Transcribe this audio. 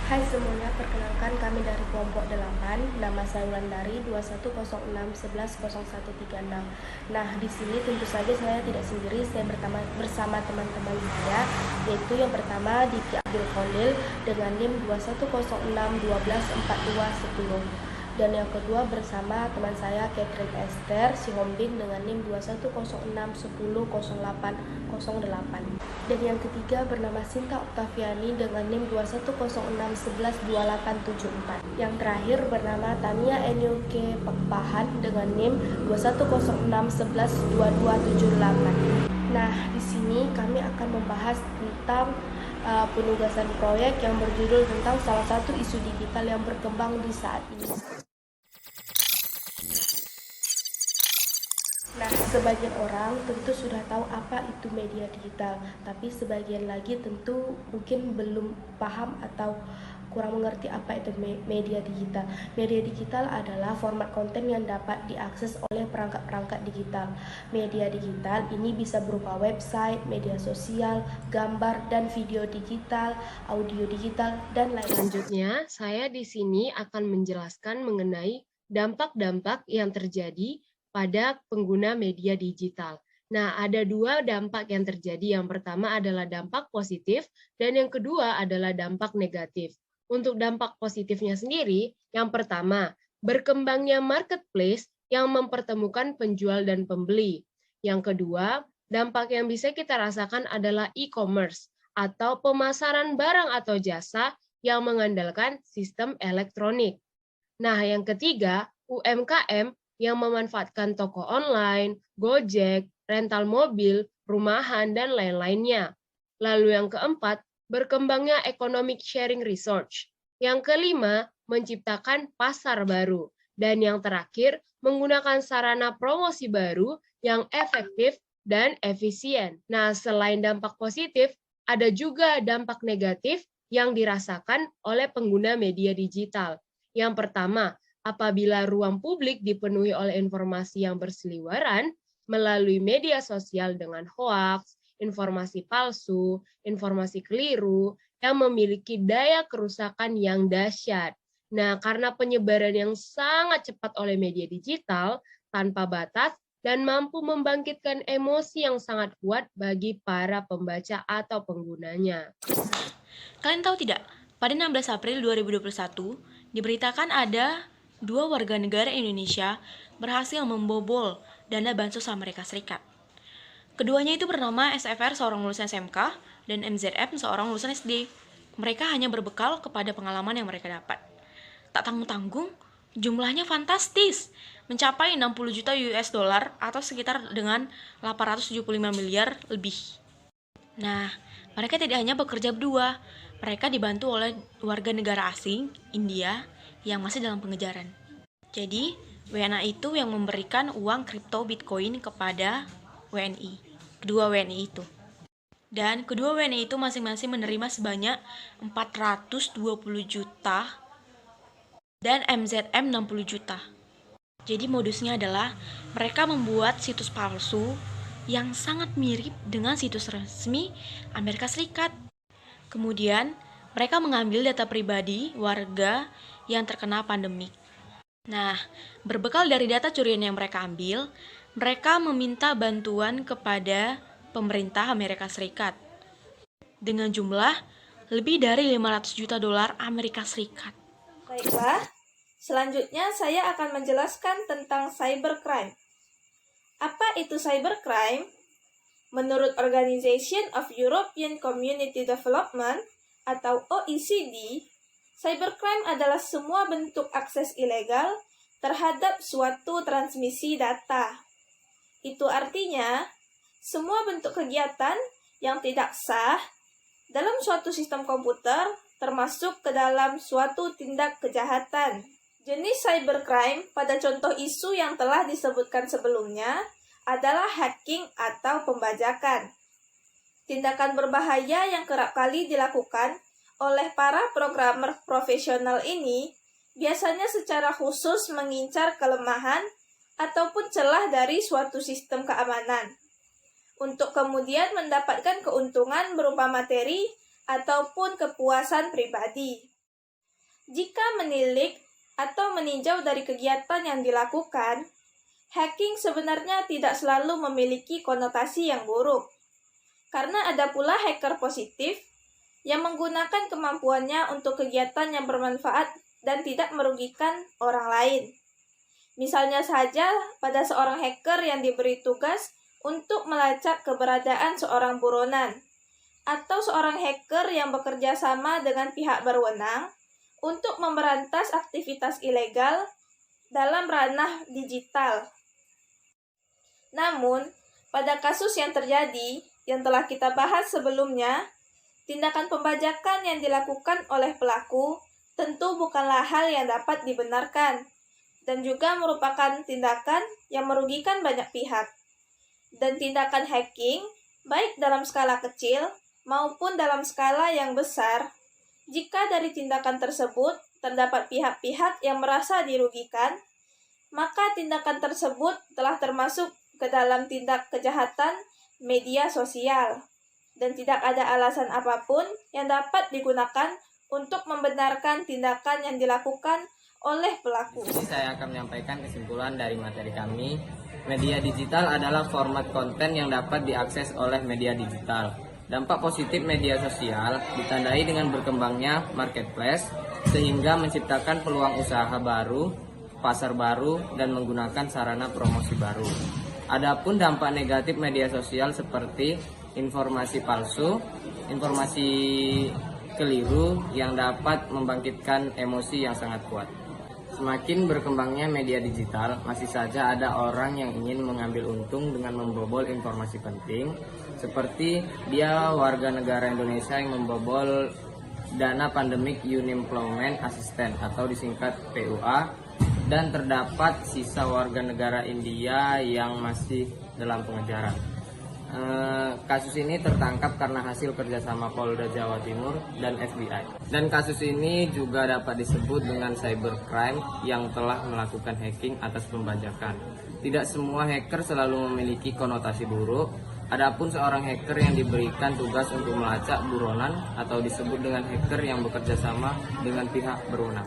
Hai semuanya, perkenalkan kami dari kelompok 8. Nama saya Wulandari 2106110136. Nah, di sini tentu saja saya tidak sendiri, saya bersama teman-teman saya, yaitu yang pertama Diki Abdul Khalil dengan NIM 2106124210. Dan yang kedua bersama teman saya Catherine Esther Sihombing dengan NIM 2106100808. Dan yang ketiga bernama Sinta Oktaviani dengan NIM 2106112874. Yang terakhir bernama Tania Enyuke Pekpahan dengan NIM 2106112278. Nah, di sini kami akan membahas tentang penugasan proyek yang berjudul tentang salah satu isu digital yang berkembang di saat ini. Nah, sebagian orang tentu sudah tahu apa itu media digital, tapi sebagian lagi tentu mungkin belum paham atau kurang mengerti apa itu media digital. Media digital adalah format konten yang dapat diakses oleh perangkat-perangkat digital. Media digital ini bisa berupa website, media sosial, gambar dan video digital, audio digital, dan lain-lain. Selanjutnya, saya di sini akan menjelaskan mengenai dampak-dampak yang terjadi pada pengguna media digital. Nah, ada dua dampak yang terjadi. Yang pertama adalah dampak positif, dan yang kedua adalah dampak negatif. Untuk dampak positifnya sendiri, yang pertama, berkembangnya marketplace yang mempertemukan penjual dan pembeli. Yang kedua, dampak yang bisa kita rasakan adalah e-commerce, atau pemasaran barang atau jasa yang mengandalkan sistem elektronik. Nah, yang ketiga, UMKM yang memanfaatkan toko online, Gojek, rental mobil, rumahan, dan lain-lainnya. Lalu yang keempat, berkembangnya economic sharing research. Yang kelima, menciptakan pasar baru. Dan yang terakhir, menggunakan sarana promosi baru yang efektif dan efisien. Nah, selain dampak positif, ada juga dampak negatif yang dirasakan oleh pengguna media digital. Yang pertama, apabila ruang publik dipenuhi oleh informasi yang berseliweran melalui media sosial dengan hoaks, informasi palsu, informasi keliru, yang memiliki daya kerusakan yang dahsyat. Nah, karena penyebaran yang sangat cepat oleh media digital tanpa batas dan mampu membangkitkan emosi yang sangat kuat bagi para pembaca atau penggunanya. Kalian tahu tidak, pada 16 April 2021, diberitakan ada dua warga negara Indonesia berhasil membobol dana bansos Amerika Serikat. Keduanya itu bernama SFR, seorang lulusan SMK, dan MZM, seorang lulusan SD. Mereka hanya berbekal kepada pengalaman yang mereka dapat. Tak tanggung-tanggung, jumlahnya fantastis, mencapai 60 juta US dollar atau sekitar dengan 875 miliar lebih. Nah, mereka tidak hanya bekerja berdua, mereka dibantu oleh warga negara asing, India, yang masih dalam pengejaran. Jadi, WNA itu yang memberikan uang kripto Bitcoin kepada WNI, kedua WNI itu. Dan kedua WNI itu masing-masing menerima sebanyak 420 juta dan MZM 60 juta. Jadi modusnya adalah mereka membuat situs palsu yang sangat mirip dengan situs resmi Amerika Serikat. Kemudian, mereka mengambil data pribadi warga yang terkena pandemik. Nah, berbekal dari data curian yang mereka ambil, mereka meminta bantuan kepada pemerintah Amerika Serikat dengan jumlah lebih dari 500 juta dolar Amerika Serikat. Baiklah, selanjutnya saya akan menjelaskan tentang cybercrime. Apa itu cybercrime? Menurut Organization of European Community Development atau OECD, cybercrime adalah semua bentuk akses ilegal terhadap suatu transmisi data. Itu artinya, semua bentuk kegiatan yang tidak sah dalam suatu sistem komputer termasuk ke dalam suatu tindak kejahatan. Jenis cybercrime pada contoh isu yang telah disebutkan sebelumnya adalah hacking atau pembajakan. Tindakan berbahaya yang kerap kali dilakukan oleh para programmer profesional ini biasanya secara khusus mengincar kelemahan ataupun celah dari suatu sistem keamanan untuk kemudian mendapatkan keuntungan berupa materi ataupun kepuasan pribadi. Jika menilik atau meninjau dari kegiatan yang dilakukan, hacking sebenarnya tidak selalu memiliki konotasi yang buruk. Karena ada pula hacker positif yang menggunakan kemampuannya untuk kegiatan yang bermanfaat dan tidak merugikan orang lain. Misalnya saja pada seorang hacker yang diberi tugas untuk melacak keberadaan seorang buronan, atau seorang hacker yang bekerja sama dengan pihak berwenang untuk memberantas aktivitas ilegal dalam ranah digital. Namun, pada kasus yang terjadi yang telah kita bahas sebelumnya, tindakan pembajakan yang dilakukan oleh pelaku tentu bukanlah hal yang dapat dibenarkan dan juga merupakan tindakan yang merugikan banyak pihak. Dan tindakan hacking, baik dalam skala kecil maupun dalam skala yang besar, jika dari tindakan tersebut terdapat pihak-pihak yang merasa dirugikan, maka tindakan tersebut telah termasuk ke dalam tindak kejahatan media sosial, dan tidak ada alasan apapun yang dapat digunakan untuk membenarkan tindakan yang dilakukan oleh pelaku. Jadi saya akan menyampaikan kesimpulan dari materi kami. Media digital adalah format konten yang dapat diakses oleh media digital. Dampak positif media sosial ditandai dengan berkembangnya marketplace sehingga menciptakan peluang usaha baru, pasar baru, dan menggunakan sarana promosi baru. Adapun dampak negatif media sosial seperti informasi palsu, informasi keliru yang dapat membangkitkan emosi yang sangat kuat. Semakin berkembangnya media digital, masih saja ada orang yang ingin mengambil untung dengan membobol informasi penting, seperti dia warga negara Indonesia yang membobol dana pandemic Unemployment Assistance atau disingkat PUA, dan terdapat sisa warga negara India yang masih dalam pengejaran. Kasus ini tertangkap karena hasil kerjasama Polda Jawa Timur dan FBI. Dan kasus ini juga dapat disebut dengan cybercrime yang telah melakukan hacking atas pembajakan. Tidak semua hacker selalu memiliki konotasi buruk. Adapun seorang hacker yang diberikan tugas untuk melacak buronan atau disebut dengan hacker yang bekerja sama dengan pihak berwenang.